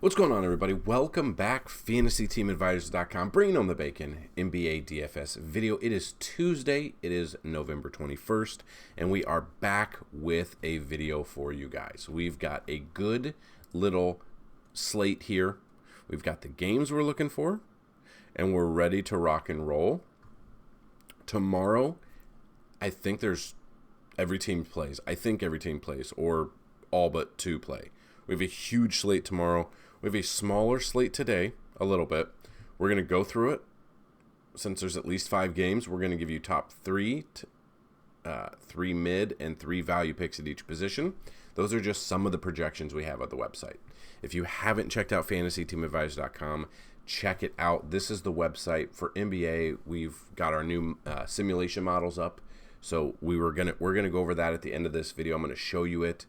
What's going on, everybody? Welcome back. FantasyTeamAdvisors.com, bringing home the bacon, NBA DFS video. It is Tuesday. It is November 21st, and we are back with a video for you guys. We've got a good little slate here. We've got the games we're looking for, and we're ready to rock and roll. Tomorrow, I think every team plays. I think every team plays, or all but two play. We have a huge slate tomorrow. We have a smaller slate today, a little bit. We're going to go through it. Since there's at least 5 games, we're going to give you top 3, 3 mid, and 3 value picks at each position. Those are just some of the projections we have on the website. If you haven't checked out FantasyTeamAdvisors.com, check it out. This is the website for NBA. We've got our new simulation models up. So we're gonna go over that at the end of this video. I'm going to show you it.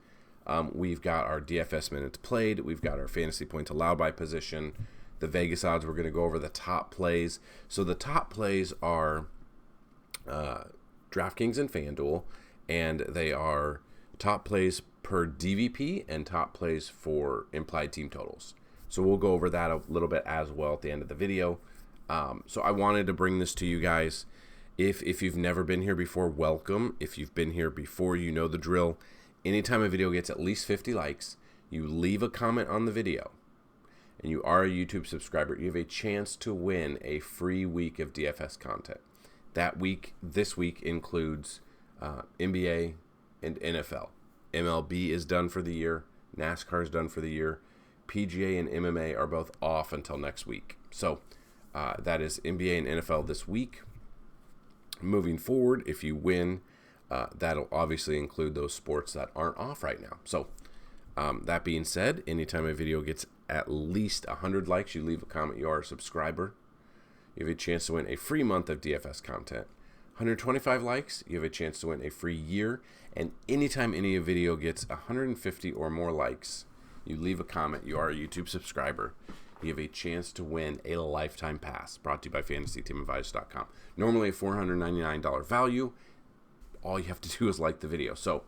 We've got our DFS minutes played. We've got our fantasy points allowed by position. The Vegas odds, we're going to go over the top plays. So the top plays are DraftKings and Fanduel, and they are top plays per DVP and top plays for implied team totals. So we'll go over that a little bit as well at the end of the video. So I wanted to bring this to you guys. If you've never been here before, welcome. If you've been here before, you know the drill. Anytime a video gets at least 50 likes, you leave a comment on the video, and you are a YouTube subscriber, you have a chance to win a free week of DFS content. This week includes NBA and NFL. MLB is done for the year. NASCAR is done for the year. PGA and MMA are both off until next week. So that is NBA and NFL this week. Moving forward, if you win, that'll obviously include those sports that aren't off right now. So that being said, anytime a video gets at least 100 likes, you leave a comment, you are a subscriber, you have a chance to win a free month of DFS content. 125 likes, you have a chance to win a free year. And anytime any video gets 150 or more likes, you leave a comment, you are a YouTube subscriber, you have a chance to win a lifetime pass, brought to you by FantasyTeamAdvisors.com. Normally a $499 value. All you have to do is like the video. So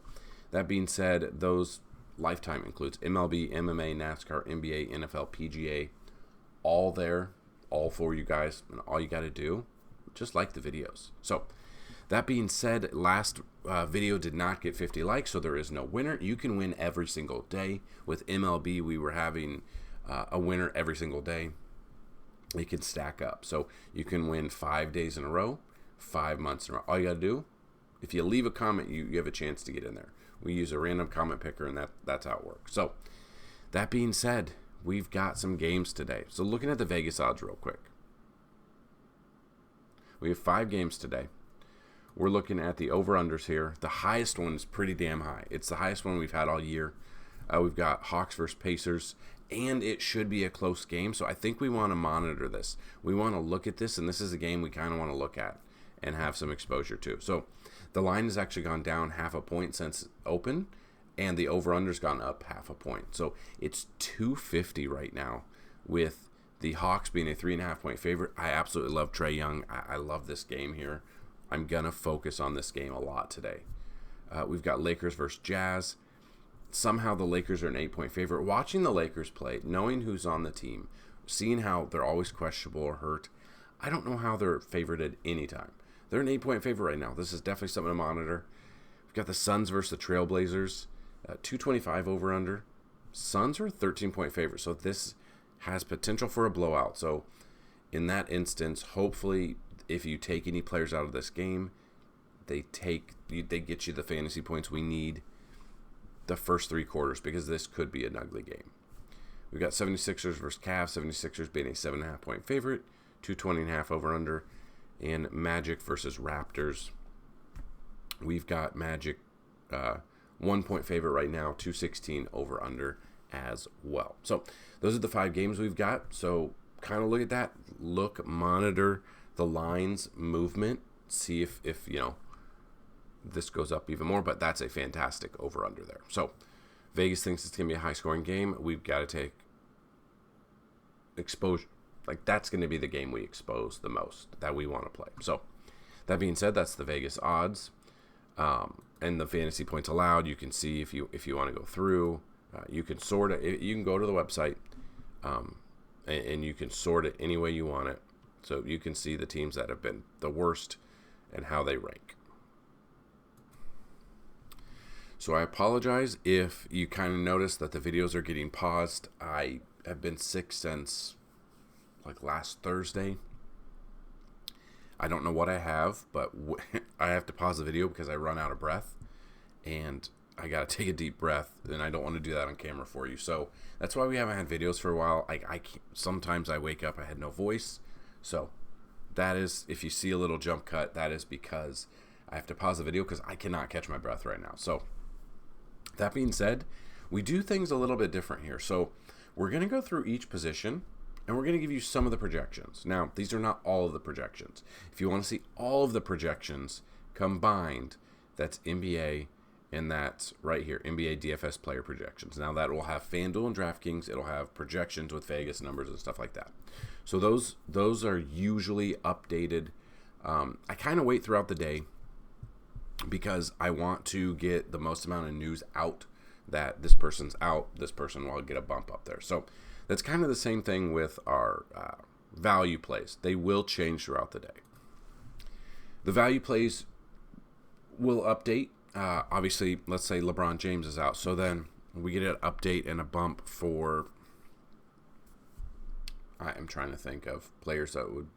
that being said, those lifetime includes MLB, MMA, NASCAR, NBA, NFL, PGA, all there, all for you guys. And all you got to do, just like the videos. So that being said, last video did not get 50 likes, so there is no winner. You can win every single day. With MLB, we were having a winner every single day. You can stack up. So you can win 5 days in a row, 5 months in a row. All you got to do, if you leave a comment, you have a chance to get in there. We use a random comment picker, and that's how it works. So that being said, we've got some games today. So looking at the Vegas odds real quick. We have 5 games today. We're looking at the over-unders here. The highest one is pretty damn high. It's the highest one we've had all year. We've got Hawks versus Pacers, and it should be a close game. So I think we want to monitor this. We want to look at this, and this is a game we kind of want to look at and have some exposure to. So the line has actually gone down 0.5 point since open, and the over-under's gone up 0.5 point. So it's 250 right now, with the Hawks being a 3.5 point favorite. I absolutely love Trae Young. I love this game here. I'm going to focus on this game a lot today. We've got Lakers versus Jazz. Somehow the Lakers are an 8-point favorite. Watching the Lakers play, knowing who's on the team, seeing how they're always questionable or hurt, I don't know how they're favored at any time. They're an 8-point favorite right now. This is definitely something to monitor. We've got the Suns versus the Trailblazers. 225 over-under. Suns are a 13-point favorite, so this has potential for a blowout. So in that instance, hopefully, if you take any players out of this game, they get you the fantasy points we need the first 3 quarters, because this could be an ugly game. We've got 76ers versus Cavs. 76ers being a 7.5 point favorite. 220.5 over-under. And Magic versus Raptors. We've got Magic 1 point favorite right now, 216 over under as well. So those are the 5 games we've got. So kind of look at that. Monitor the lines movement. See if this goes up even more. But that's a fantastic over under there. So Vegas thinks it's going to be a high scoring game. We've got to take exposure. Like, that's going to be the game we expose the most that we want to play. So that being said, that's the Vegas odds. And the fantasy points allowed, you can see if you want to go through. You can sort it. You can go to the website. and you can sort it any way you want it. So you can see the teams that have been the worst and how they rank. So I apologize if you kind of notice that the videos are getting paused. I have been sick since like last Thursday. I don't know what I have, but I have to pause the video because I run out of breath, and I got to take a deep breath, and I don't want to do that on camera for you. So that's why we haven't had videos for a while. Sometimes I wake up, I had no voice. So that is, if you see a little jump cut, that is because I have to pause the video because I cannot catch my breath right now. So that being said, we do things a little bit different here. So we're going to go through each position, and we're going to give you some of the projections. Now, these are not all of the projections. If you want to see all of the projections combined, that's NBA, and that's right here, NBA DFS player projections. Now, that will have Fanduel and DraftKings. It'll have projections with Vegas numbers and stuff like that. So those are usually updated. I kind of wait throughout the day because I want to get the most amount of news out that this person's out, this person will get a bump up there. So that's kind of the same thing with our value plays. They will change throughout the day. The value plays will update. Obviously, let's say LeBron James is out. So then we get an update and a bump for, I am trying to think of players that would,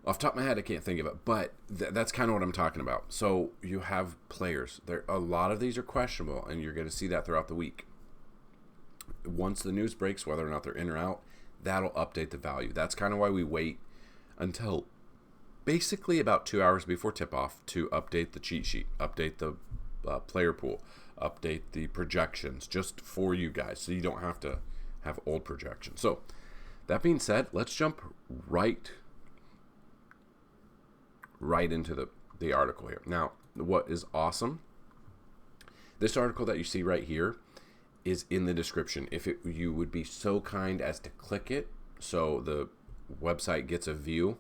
off the top of my head, I can't think of it, but that's kind of what I'm talking about. So you have players. A lot of these are questionable, and you're going to see that throughout the week. Once the news breaks, whether or not they're in or out, that'll update the value. That's kind of why we wait until basically about 2 hours before tip-off to update the cheat sheet, update the player pool, update the projections, just for you guys, so you don't have to have old projections. So that being said, let's jump right into the article here. Now, what is awesome, this article that you see right here is in the description. If you would be so kind as to click it so the website gets a view,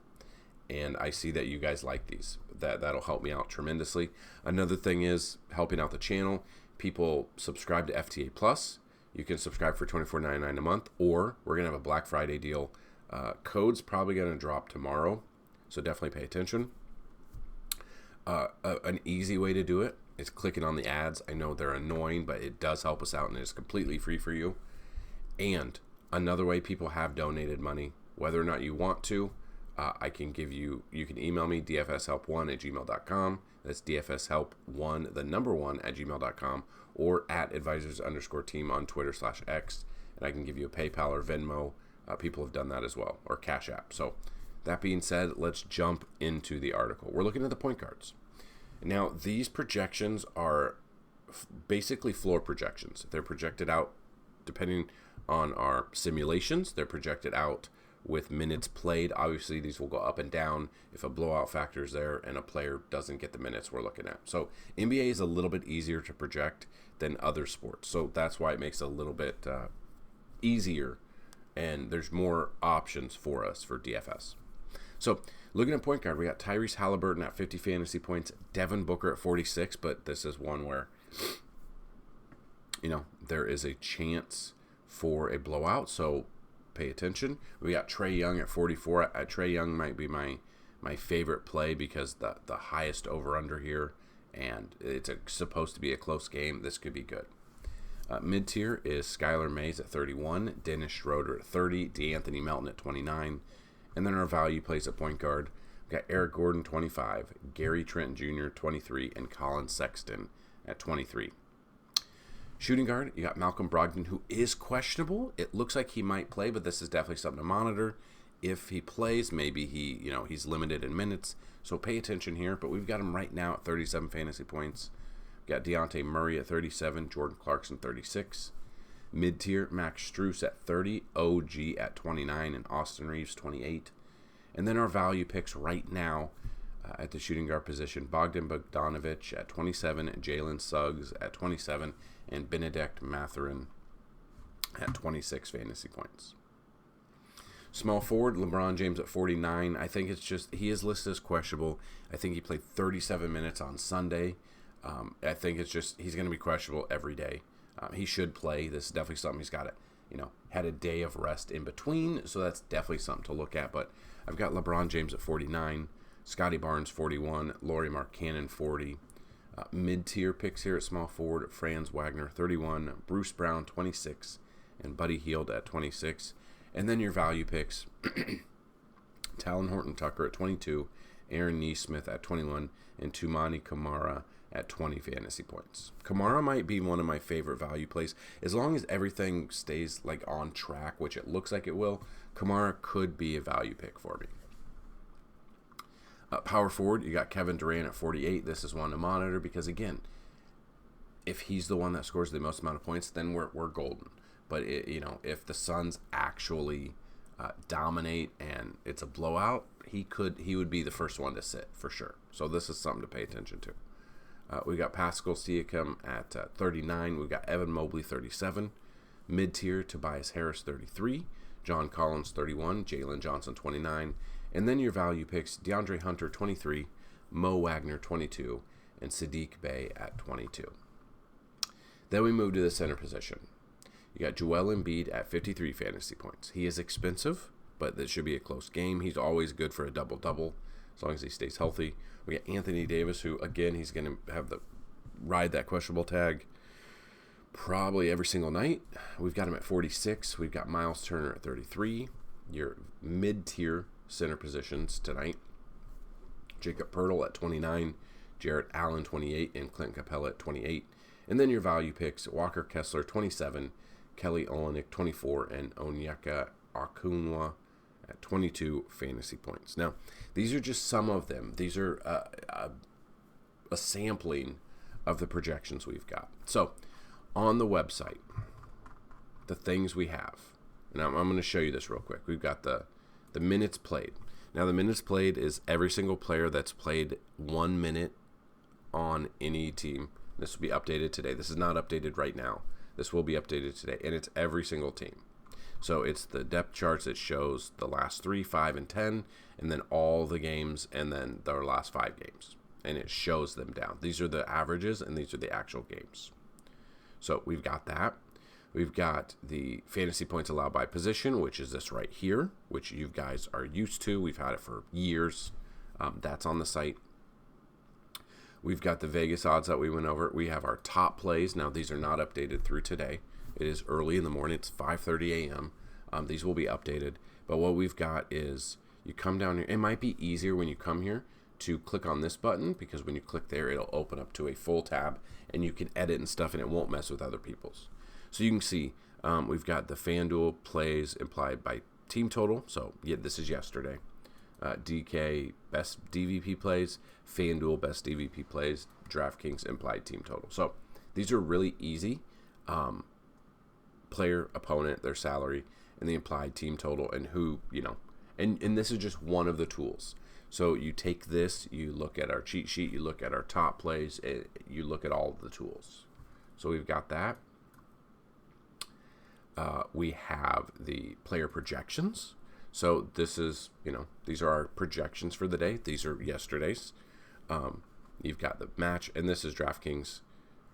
and I see that you guys like these, that'll help me out tremendously. Another thing is helping out the channel. People subscribe to FTA Plus. You can subscribe for $24.99 a month, or we're gonna have a Black Friday deal. Code's probably gonna drop tomorrow, so definitely pay attention. An easy way to do it is clicking on the ads. I know they're annoying, but it does help us out, and it's completely free for you. And another way people have donated money, whether or not you want to, I can give you can email me, dfshelp1@gmail.com. That's dfshelp1, the number 1, @gmail.com, or @advisors_team on Twitter/X, and I can give you a PayPal or Venmo. People have done that as well, or CashApp. So that being said, let's jump into the article. We're looking at the point guards. Now, these projections are basically floor projections. They're projected out depending on our simulations. They're projected out with minutes played. Obviously, these will go up and down if a blowout factor is there and a player doesn't get the minutes we're looking at. So NBA is a little bit easier to project than other sports. So that's why it makes it a little bit easier, and there's more options for us for DFS. So looking at point guard, we got Tyrese Halliburton at 50 fantasy points, Devin Booker at 46, but this is one where, there is a chance for a blowout, so pay attention. We got Trae Young at 44. Trae Young might be my favorite play because the highest over-under here, and it's supposed to be a close game. This could be good. Mid-tier is Skylar Mays at 31, Dennis Schroeder at 30, DeAnthony Melton at 29, and then our value plays at point guard. We got Eric Gordon, 25, Gary Trent Jr., 23, and Colin Sexton at 23. Shooting guard, you got Malcolm Brogdon, who is questionable. It looks like he might play, but this is definitely something to monitor. If he plays, maybe he's limited in minutes, so pay attention here. But we've got him right now at 37 fantasy points. We got Dejounte Murray at 37, Jordan Clarkson 36. Mid-tier, Max Strus at 30, OG at 29, and Austin Reeves 28. And then our value picks right now at the shooting guard position, Bogdan Bogdanovic at 27, Jalen Suggs at 27, and Benedict Mathurin at 26 fantasy points. Small forward, LeBron James at 49. I think he is listed as questionable. I think he played 37 minutes on Sunday. I think he's going to be questionable every day. He should play. This is definitely something he's got to, had a day of rest in between, so that's definitely something to look at. But I've got LeBron James at 49, Scotty Barnes 41, Lauri Markkanen 40. Mid-tier picks here at small forward: Franz Wagner 31, Bruce Brown 26, and Buddy Hield at 26. And then your value picks: Talon Horton-Tucker at 22, Aaron Nesmith at 21, and Tumani Kamara at 20 fantasy points. Kamara might be one of my favorite value plays. As long as everything stays like on track, which it looks like it will, Kamara could be a value pick for me. Power forward, you got Kevin Durant at 48. This is one to monitor because, again, if he's the one that scores the most amount of points, then we're golden. But if the Suns actually dominate and it's a blowout, he would be the first one to sit for sure. So this is something to pay attention to. We got Pascal Siakam at 39. We've got Evan Mobley 37. Mid-tier, Tobias Harris 33. John Collins 31. Jalen Johnson 29. And then your value picks: DeAndre Hunter 23, Mo Wagner 22, and Sadiq Bey at 22. Then we move to the center position. You got Joel Embiid at 53 fantasy points. He is expensive, but this should be a close game. He's always good for a double-double as long as he stays healthy. We got Anthony Davis, who, again, he's going to have ride that questionable tag probably every single night. We've got him at 46. We've got Miles Turner at 33. Your mid-tier center positions tonight: Jacob Poeltl at 29, Jarrett Allen 28, and Clint Capella at 28. And then your value picks: Walker Kessler 27, Kelly Olynyk 24, and Onyeka Okongwu at 22 fantasy points. Now, these are just some of them. These are a sampling of the projections we've got. So on the website, the things we have, and I'm going to show you this real quick. We've got the minutes played. Now, the minutes played is every single player that's played 1 minute on any team. This will be updated today. This is not updated right now. This will be updated today, and it's every single team. So it's the depth charts that shows the last 3, 5, and 10, and then all the games, and then their last 5 games. And it shows them down. These are the averages, and these are the actual games. So we've got that. We've got the fantasy points allowed by position, which is this right here, which you guys are used to. We've had it for years. That's on the site. We've got the Vegas odds that we went over. We have our top plays. Now, these are not updated through today. It is early in the morning. It's 5:30 a.m. These will be updated. But what we've got is you come down here. It might be easier when you come here to click on this button, because when you click there, it'll open up to a full tab, and you can edit and stuff, and it won't mess with other people's. So you can see we've got the Fanduel plays implied by team total. So yeah, this is yesterday. DK best DVP plays, Fanduel best DVP plays, DraftKings implied team total. So these are really easy. Player, opponent, their salary, and the implied team total, and who, and this is just one of the tools. So you take this, you look at our cheat sheet, you look at our top plays, you look at all of the tools. So we've got that. We have the player projections. So this is, these are our projections for the day. These are yesterday's. You've got the match, and this is DraftKings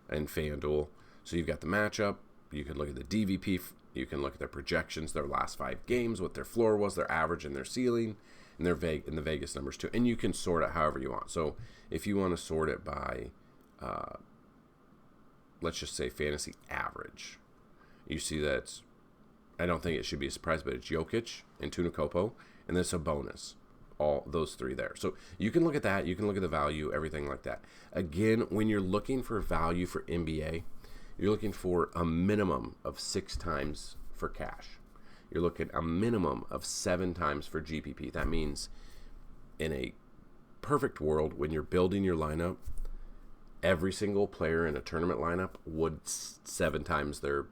and FanDuel. So you've got the matchup. You can look at the DVP. You can look at their projections, their last 5 games, what their floor was, their average, and their ceiling, and their the Vegas numbers too. And you can sort it however you want. So if you want to sort it by, let's just say fantasy average, you see that I don't think it should be a surprise, but it's Jokic and Tunakopo, and there's a bonus. All those 3 there. So you can look at that. You can look at the value, everything like that. Again, when you're looking for value for NBA, you're looking for a minimum of 6 times for cash. You're looking at a minimum of 7 times for GPP. That means in a perfect world, when you're building your lineup, every single player in a tournament lineup would 7 times their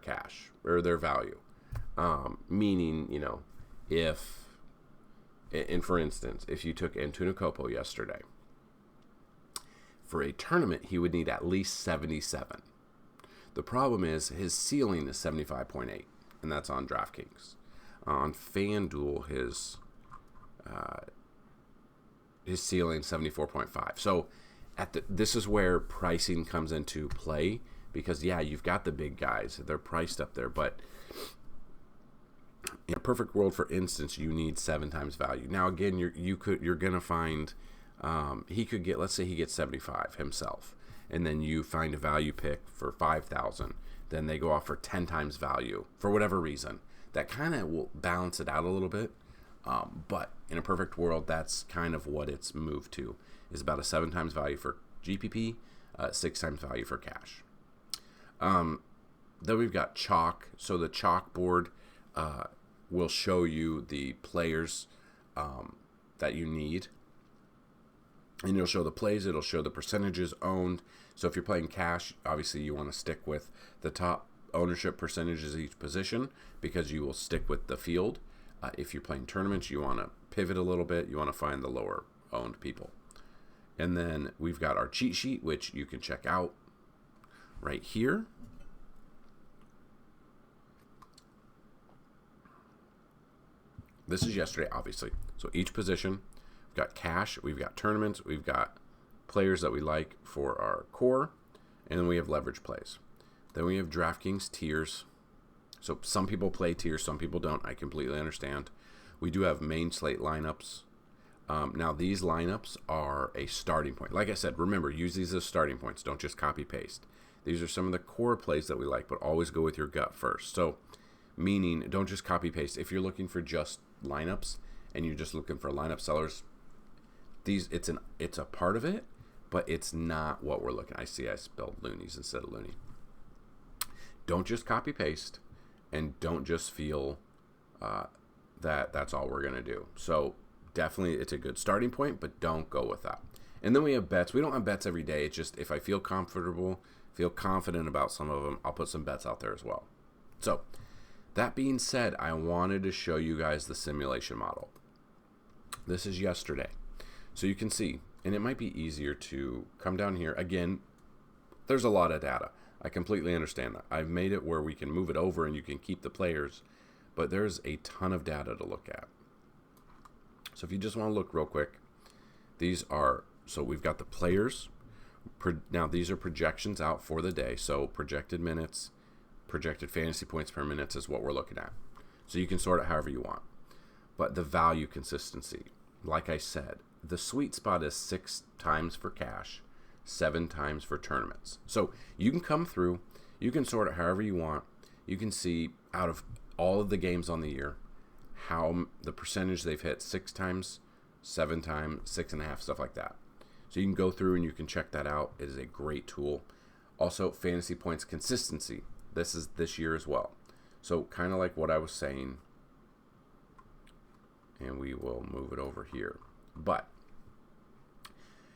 cash or their value. Meaning, if, and for instance, if you took Antetokounmpo yesterday, for a tournament, he would need at least 77. The problem is his ceiling is 75.8, and that's on DraftKings. On FanDuel, his ceiling 74.5. So this is where pricing comes into play, because yeah, you've got the big guys, they're priced up there, but in a perfect world, for instance, you need 7 times value. Now again, you're gonna find he could get, let's say he gets 75 himself, and then you find a value pick for 5,000. Then they go off for 10 times value for whatever reason. That kind of will balance it out a little bit. But in a perfect world, that's kind of what it's moved to, is about a 7 times value for GPP, 6 times value for cash. Then we've got chalk. So the chalkboard will show you the players that you need. And it'll show the plays. It'll show the percentages owned. So if you're playing cash, obviously you want to stick with the top ownership percentages of each position, because you will stick with the field. If you're playing tournaments, you want to pivot a little bit. You want to find the lower owned people. And then we've got our cheat sheet, which you can check out right here. This is yesterday, obviously. So each position, we've got cash, we've got tournaments, we've got players that we like for our core, and then we have leverage plays. Then we have DraftKings tiers. So some people play tiers, some people don't. I completely understand. We do have main slate lineups. Now these lineups are a starting point. Like I said, remember, use these as starting points. Don't just copy paste. These are some of the core plays that we like, but always go with your gut first. So meaning, don't just copy paste. If you're looking for just lineups and you're just looking for lineup sellers, it's a part of it, but it's not what we're looking. I spelled loonies instead of loony. Don't just copy paste, and don't just feel that that's all we're gonna do. So definitely, it's a good starting point, but don't go with that. And then we have bets. We don't have bets every day. It's just if I feel confident about some of them, I'll put some bets out there as well. So that being said, I wanted to show you guys the simulation model. This is yesterday. So you can see, and it might be easier to come down here. Again, there's a lot of data. I completely understand that. I've made it where we can move it over and you can keep the players, but there's a ton of data to look at. So if you just want to look real quick, so we've got the players. Now these are projections out for the day. So projected minutes, projected fantasy points per minute is what we're looking at. So you can sort it however you want. But the value consistency, like I said, the sweet spot is 6 times for cash, 7 times for tournaments. So you can come through, you can sort it however you want. You can see out of all of the games on the year, how the percentage they've hit 6 times, 7 times, 6.5, stuff like that. So you can go through and you can check that out. It is a great tool. Also, fantasy points consistency. This is this year as well. So kind of like what I was saying, and we will move it over here. But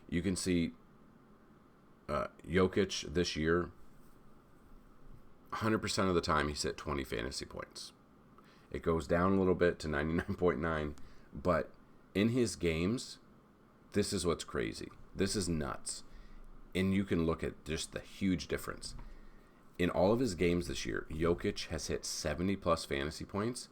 you can see Jokic this year, 100% of the time he's hit 20 fantasy points. It goes down a little bit to 99.9, but in his games, this is what's crazy. This is nuts. And you can look at just the huge difference. In all of his games this year, Jokic has hit 70 plus fantasy points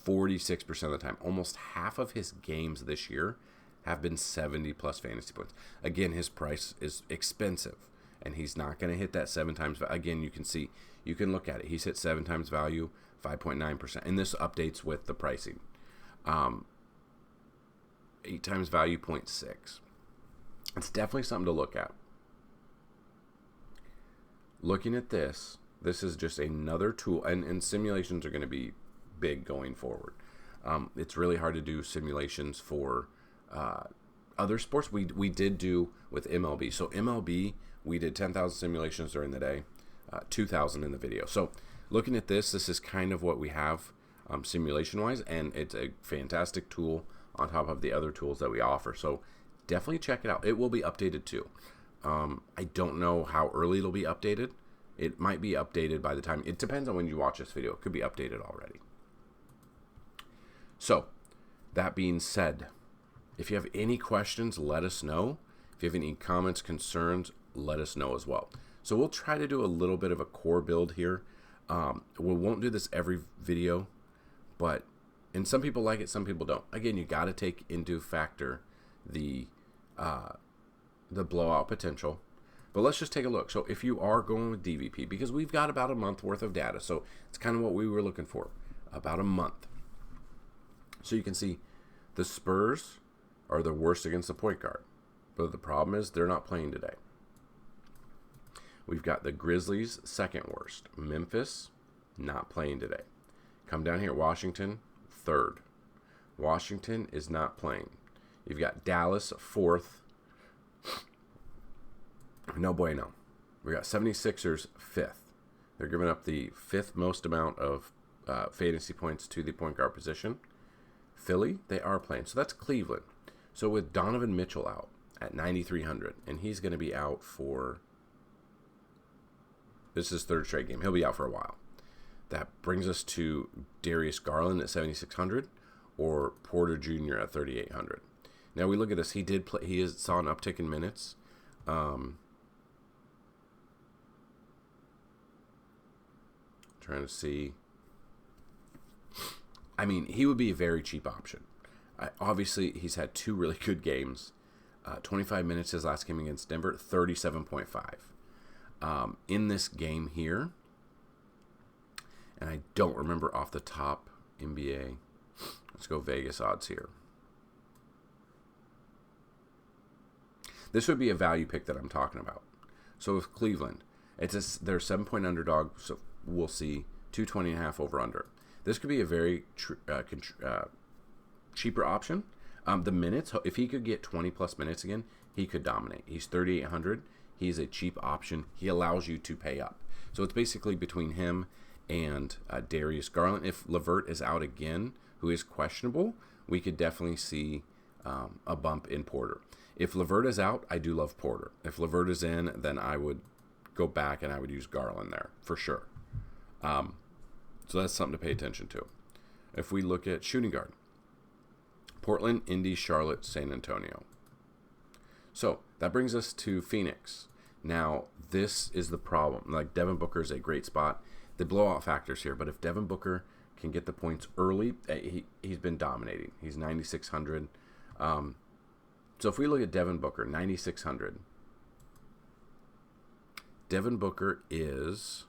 46% of the time. Almost half of his games this year have been 70 plus fantasy points. Again, his price is expensive, and he's not going to hit that 7 times. Again, you can see, you can look at it. He's hit 7 times value, 5.9%. And this updates with the pricing. 8 times value, 0.6. It's definitely something to look at. Looking at this is just another tool, and simulations are going to be big going forward. It's really hard to do simulations for other sports. We did do with MLB. So MLB, we did 10,000 simulations during the day, 2,000 in the video. So looking at this is kind of what we have simulation-wise, and it's a fantastic tool on top of the other tools that we offer. So definitely check it out. It will be updated too. I don't know how early it'll be updated. It might be updated by the time, it depends on when you watch this video. It could be updated already. So that being said, if you have any questions, let us know. If you have any comments, concerns, let us know as well. So we'll try to do a little bit of a core build here. We won't do this every video, and some people like it, some people don't. Again, you got to take into factor the blowout potential. But let's just take a look. So if you are going with DVP, because we've got about a month worth of data, so it's kind of what we were looking for, about a month. So you can see the Spurs are the worst against the point guard. But the problem is they're not playing today. We've got the Grizzlies, second worst. Memphis, not playing today. Come down here, Washington, third. Washington is not playing. You've got Dallas, fourth. No bueno. We got 76ers, fifth. They're giving up the fifth most amount of fantasy points to the point guard position. Philly, they are playing. So that's Cleveland. So with Donovan Mitchell out at 9,300, and he's going to be out for... This is his third straight game. He'll be out for a while. That brings us to Darius Garland at 7,600 or Porter Jr. at 3,800. Now we look at this. He did play. Saw an uptick in minutes. Trying to see. I mean, he would be a very cheap option. Obviously, he's had two really good games. 25 minutes his last game against Denver, 37.5. In this game here, and I don't remember off the top NBA. Let's go Vegas odds here. This would be a value pick that I'm talking about. So with Cleveland, they're 7-point underdog, so we'll see 220.5 over under. This could be a very cheaper option. The minutes, if he could get 20 plus minutes again, he could dominate. He's 3,800. He's a cheap option. He allows you to pay up. So it's basically between him and Darius Garland. If LeVert is out again, who is questionable, we could definitely see a bump in Porter. If LeVert is out, I do love Porter. If LeVert is in, then I would go back and I would use Garland there for sure. So that's something to pay attention to. If we look at shooting guard, Portland, Indy, Charlotte, San Antonio. So that brings us to Phoenix. Now, this is the problem. Like, Devin Booker is a great spot. The blowout factors here, but if Devin Booker can get the points early, he's been dominating. He's 9,600. So if we look at Devin Booker, 9,600. Devin Booker is...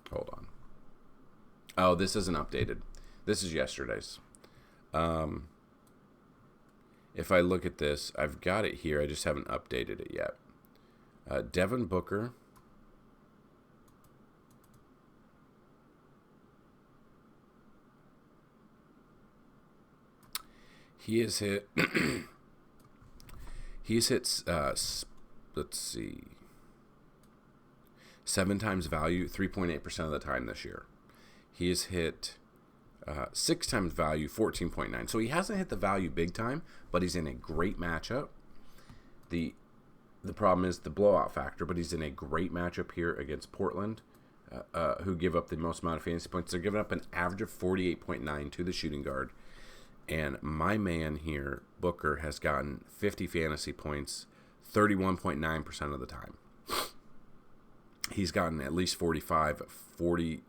Hold on. Oh, this isn't updated. This is yesterday's. If I look at this, I've got it here. I just haven't updated it yet. Devin Booker. He has hit. He's hit. Let's see. 7 times value, 3.8% of the time this year. He has hit 6 times value, 14.9. So he hasn't hit the value big time, but he's in a great matchup. The problem is the blowout factor, but he's in a great matchup here against Portland, who give up the most amount of fantasy points. They're giving up an average of 48.9 to the shooting guard. And my man here, Booker, has gotten 50 fantasy points 31.9% of the time. He's gotten at least 45 fantasy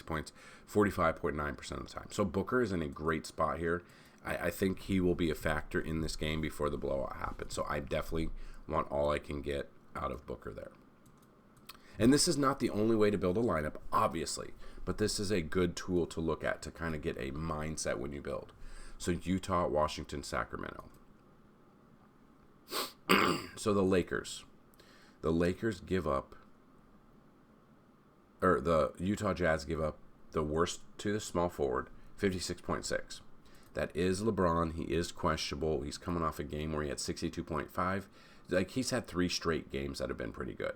points 45.9% of the time. So Booker is in a great spot here. I think he will be a factor in this game before the blowout happens. So I definitely want all I can get out of Booker there. And this is not the only way to build a lineup, obviously, but this is a good tool to look at to kind of get a mindset when you build. So Utah, Washington, Sacramento. So the Lakers give up, or the Utah Jazz give up the worst to the small forward, 56.6. That is LeBron. He is questionable. He's coming off a game where he had 62.5. Like, he's had 3 straight games that have been pretty good.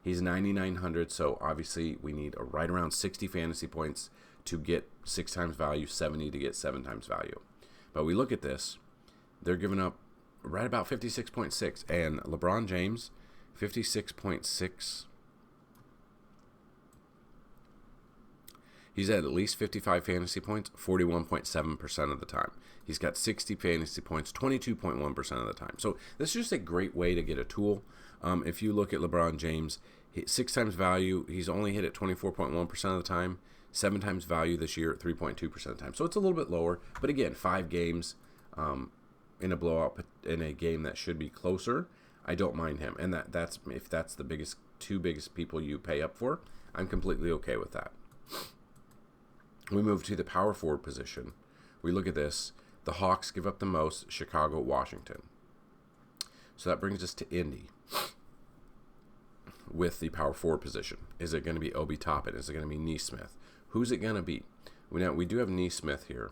He's 9,900, so obviously we need right around 60 fantasy points to get 6 times value, 70 to get 7 times value. But we look at this, they're giving up right about 56.6, and LeBron James, 56.6. He's at least 55 fantasy points, 41.7% of the time. He's got 60 fantasy points, 22.1% of the time. So this is just a great way to get a tool. If you look at LeBron James, 6 times value, he's only hit it 24.1% of the time. 7 times value this year at 3.2% time. So it's a little bit lower. But again, 5 games in a blowout in a game that should be closer, I don't mind him. And that's if that's the two biggest people you pay up for, I'm completely okay with that. We move to the power forward position. We look at this. The Hawks give up the most, Chicago, Washington. So that brings us to Indy with the power forward position. Is it going to be Obi Toppin? Is it going to be Neesmith? Who's it going to be? We do have Neesmith here.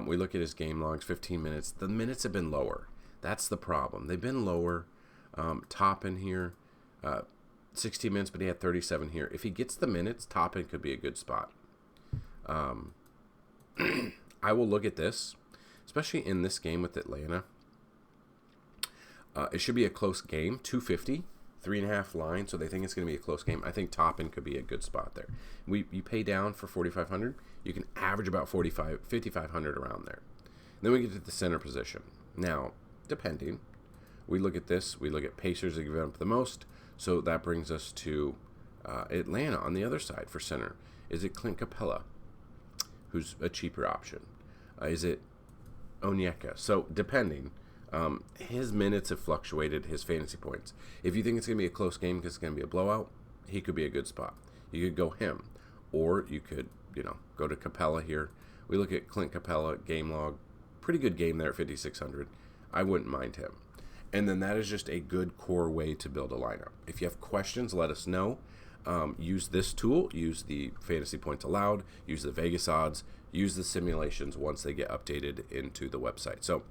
We look at his game logs, 15 minutes. The minutes have been lower. That's the problem. They've been lower. Toppin here, 16 minutes, but he had 37 here. If he gets the minutes, Toppin could be a good spot. I will look at this, especially in this game with Atlanta. It should be a close game, 250, 3.5 line, so they think it's going to be a close game. I think Toppin could be a good spot there. You pay down for 4,500, you can average about 5,500 around there. Then we get to the center position. Now, depending, we look at this, we look at Pacers that give up the most, so that brings us to Atlanta on the other side for center. Is it Clint Capella, who's a cheaper option? Is it Onyeka? So depending, his minutes have fluctuated, his fantasy points. If you think it's going to be a close game because it's going to be a blowout, he could be a good spot. You could go him, or you could, go to Capella here. We look at Clint Capella game log, pretty good game there at 5,600. I wouldn't mind him. And then that is just a good core way to build a lineup. If you have questions, let us know. Use this tool, use the fantasy points allowed, use the Vegas odds, use the simulations once they get updated into the website. So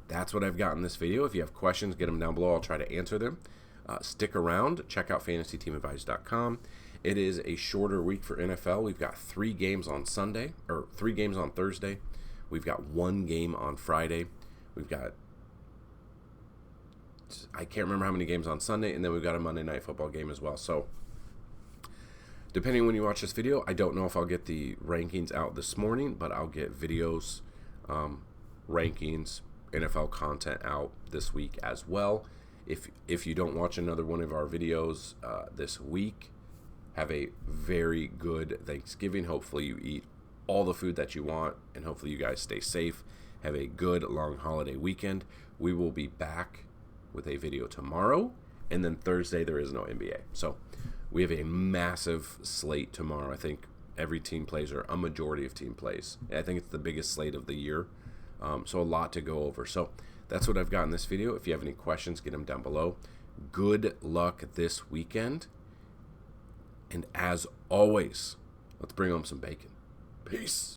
that's what I've got in this video. If you have questions, get them down below. I'll try to answer them. Stick around. Check out FantasyTeamAdvisors.com. It is a shorter week for NFL. We've got 3 games on Sunday, or 3 games on Thursday. We've got 1 game on Friday. We've got, I can't remember how many games on Sunday, and then we've got a Monday Night Football game as well. So depending when you watch this video, I don't know if I'll get the rankings out this morning, but I'll get videos, rankings, NFL content out this week as well. If you don't watch another one of our videos this week, have a very good Thanksgiving. Hopefully you eat all the food that you want, and hopefully you guys stay safe. Have a good long holiday weekend. We will be back with a video tomorrow, and then Thursday there is no NBA. So we have a massive slate tomorrow. I think every team plays, or a majority of team plays. I think it's the biggest slate of the year. So a lot to go over. So that's what I've got in this video. If you have any questions, get them down below. Good luck this weekend. And as always, let's bring home some bacon. Peace.